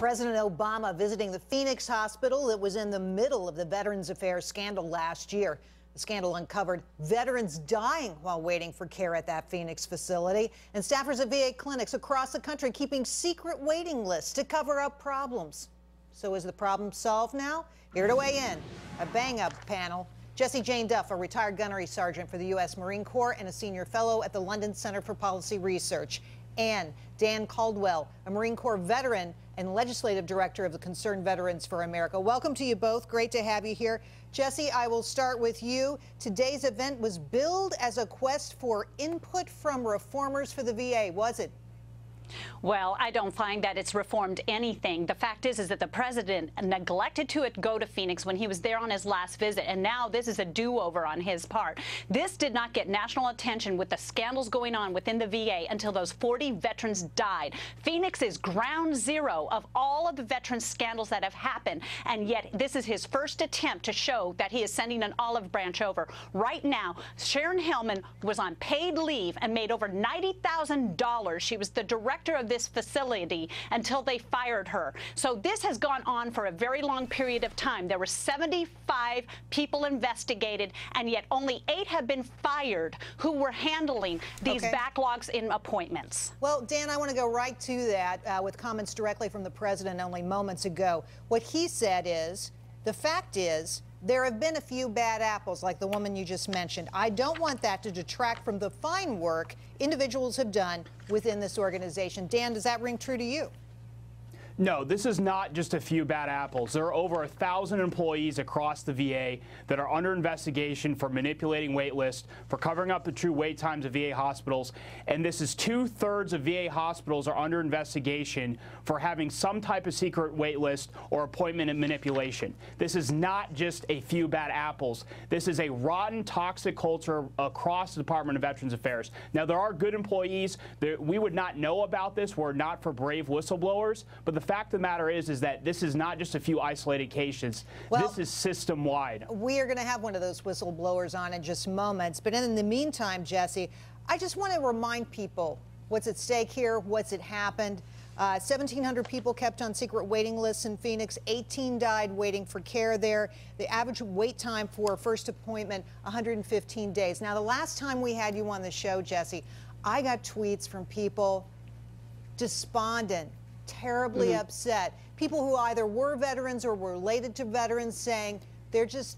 President Obama visiting the Phoenix hospital that was in the middle of the Veterans Affairs scandal last year. The scandal uncovered veterans dying while waiting for care at that Phoenix facility, and staffers at VA clinics across the country keeping secret waiting lists to cover up problems. So is the problem solved now? Here to weigh in, a bang-up panel. Jessie Duff, a retired gunnery sergeant for the U.S. Marine Corps and a senior fellow at the London Center for Policy Research. And Dan Caldwell, a Marine Corps veteran and legislative director of the Concerned Veterans for America. Welcome to you both. Great to have you here. Jessie, I will start with you. Today's event was billed as a quest for input from reformers for the VA, was it? Well, I don't find that it's reformed anything. The fact is that the president neglected to go to Phoenix when he was there on his last visit, and now this is a do-over on his part. This did not get national attention with the scandals going on within the VA until those 40 veterans died. Phoenix is ground zero of all of the veterans scandals that have happened, and yet this is his first attempt to show that he is sending an olive branch over. Right now, Sharon Hillman was on paid leave and made over $90,000. She was the director of this facility until they fired her. So this has gone on for a very long period of time. There were 75 people investigated, and yet only 8 have been fired who were handling these backlogs in appointments. Well, Dan, I want to go right to that with comments directly from the president only moments ago. What he said is, the fact is, there have been a few bad apples, like the woman you just mentioned. I don't want that to detract from the fine work individuals have done within this organization. Dan, does that ring true to you? No, this is not just a few bad apples. There are over 1,000 employees across the VA that are under investigation for manipulating wait lists, for covering up the true wait times of VA hospitals. And this is 2/3 of VA hospitals are under investigation for having some type of secret wait list or appointment and manipulation. This is not just a few bad apples. This is a rotten, toxic culture across the Department of Veterans Affairs. Now, there are good employees. We would not know about this were it not for brave whistleblowers. But the fact of the matter is that this is not just a few isolated cases. Well, this is system-wide. We are going to have one of those whistleblowers on in just moments. But in the meantime, Jessie, I just want to remind people what's at stake here, what's happened. 1,700 people kept on secret waiting lists in Phoenix. 18 died waiting for care there. The average wait time for a first appointment, 115 days. Now, the last time we had you on the show, Jessie, I got tweets from people despondent, terribly upset. People who either were veterans or were related to veterans saying they're just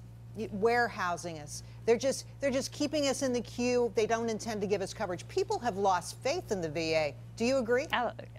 warehousing us. They're just keeping us in the queue. They don't intend to give us coverage. People have lost faith in the VA. Do you agree?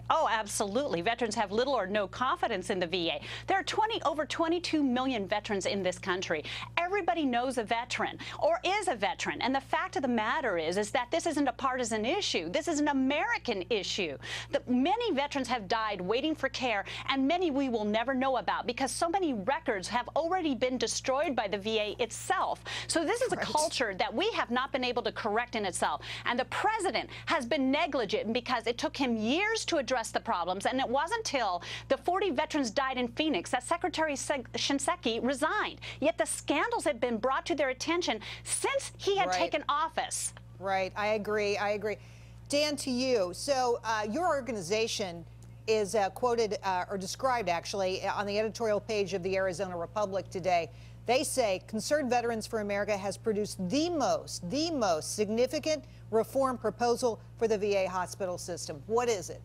Oh, absolutely. Veterans have little or no confidence in the VA. There are over 22 million veterans in this country. Everybody knows a veteran or is a veteran. And the fact of the matter is that this isn't a partisan issue. This is an American issue. Many veterans have died waiting for care, and many we will never know about because so many records have already been destroyed by the VA itself. So this is a culture that we have not been able to correct in itself. And the president has been negligent because it took him years to address the problems, and it wasn't until the 40 veterans died in Phoenix that Secretary Shinseki resigned. Yet the scandals had been brought to their attention since he had taken office. Right. I agree. Dan, to you. So your organization is quoted or described, actually, on the editorial page of the Arizona Republic today. They say Concerned Veterans for America has produced the most significant reform proposal for the VA hospital system. What is it?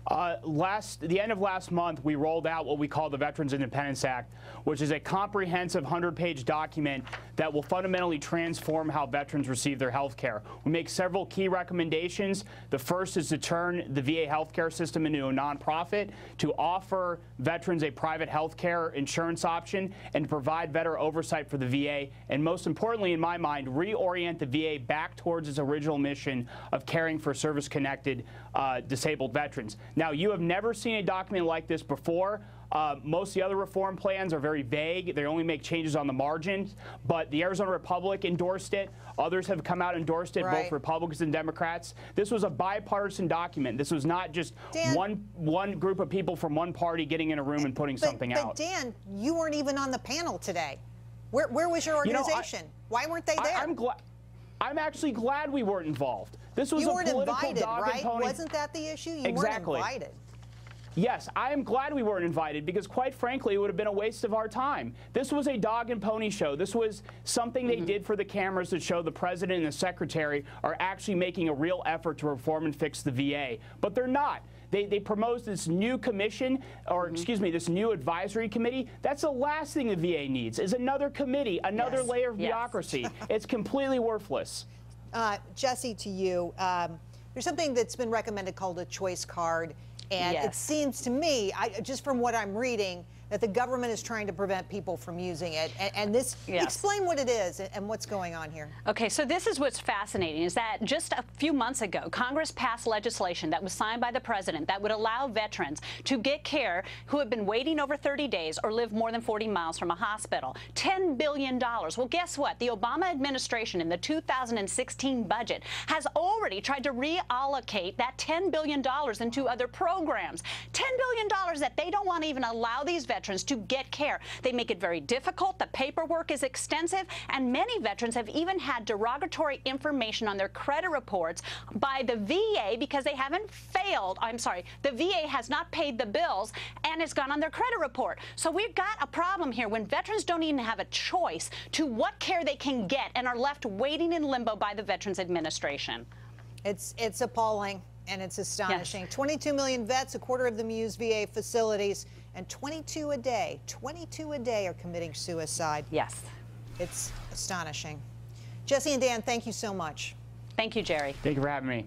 The end of last month, we rolled out what we call the Veterans Independence Act, which is a comprehensive 100-page document that will fundamentally transform how veterans receive their health care. We make several key recommendations. The first is to turn the VA healthcare system into a nonprofit, to offer veterans a private health care insurance option, and to provide better oversight for the VA, and most importantly, in my mind, reorient the VA back towards its original mission of caring for service-connected disabled veterans. Now, you have never seen a document like this before. Most of the other reform plans are very vague. They only make changes on the margins. But the Arizona Republic endorsed it. Others have come out and endorsed it, both Republicans and Democrats. This was a bipartisan document. This was not just one group of people from one party getting in a room and putting something out. But Dan, you weren't even on the panel today. Where was your organization? Why weren't they there? I'm actually glad we weren't involved. This was a political invited, dog right? and pony. Wasn't that the issue? You exactly. weren't invited. Yes, I am glad we weren't invited because, quite frankly, it would have been a waste of our time. This was a dog and pony show. This was something they did for the cameras to show the president and the secretary are actually making a real effort to reform and fix the VA. But they're not. They proposed this new commission, or excuse me, this new advisory committee. That's the last thing the VA needs, is another committee, another layer of bureaucracy. It's completely worthless. Jessie, to you, there's something that's been recommended called a choice card. And it seems to me, just from what I'm reading, that the government is trying to prevent people from using it. And this, explain what it is and what's going on here. Okay, so this is what's fascinating, is that just a few months ago, Congress passed legislation that was signed by the president that would allow veterans to get care who have been waiting over 30 days or live more than 40 miles from a hospital. $10 billion. Well, guess what? The Obama administration in the 2016 budget has already tried to reallocate that $10 billion into other programs. $10 billion that they don't want to even allow these veterans to get care. They make it very difficult. The paperwork is extensive, and many veterans have even had derogatory information on their credit reports by the VA because they haven't failed. I'm sorry, the VA has not paid the bills, and it's gone on their credit report. So we've got a problem here when veterans don't even have a choice to what care they can get and are left waiting in limbo by the Veterans Administration. It's appalling. And it's astonishing. 22 million vets, a quarter of them use VA facilities, and 22 a day are committing suicide. Yes. It's astonishing. Jessie and Dan, thank you so much. Thank you, Jerry. Thank you for having me.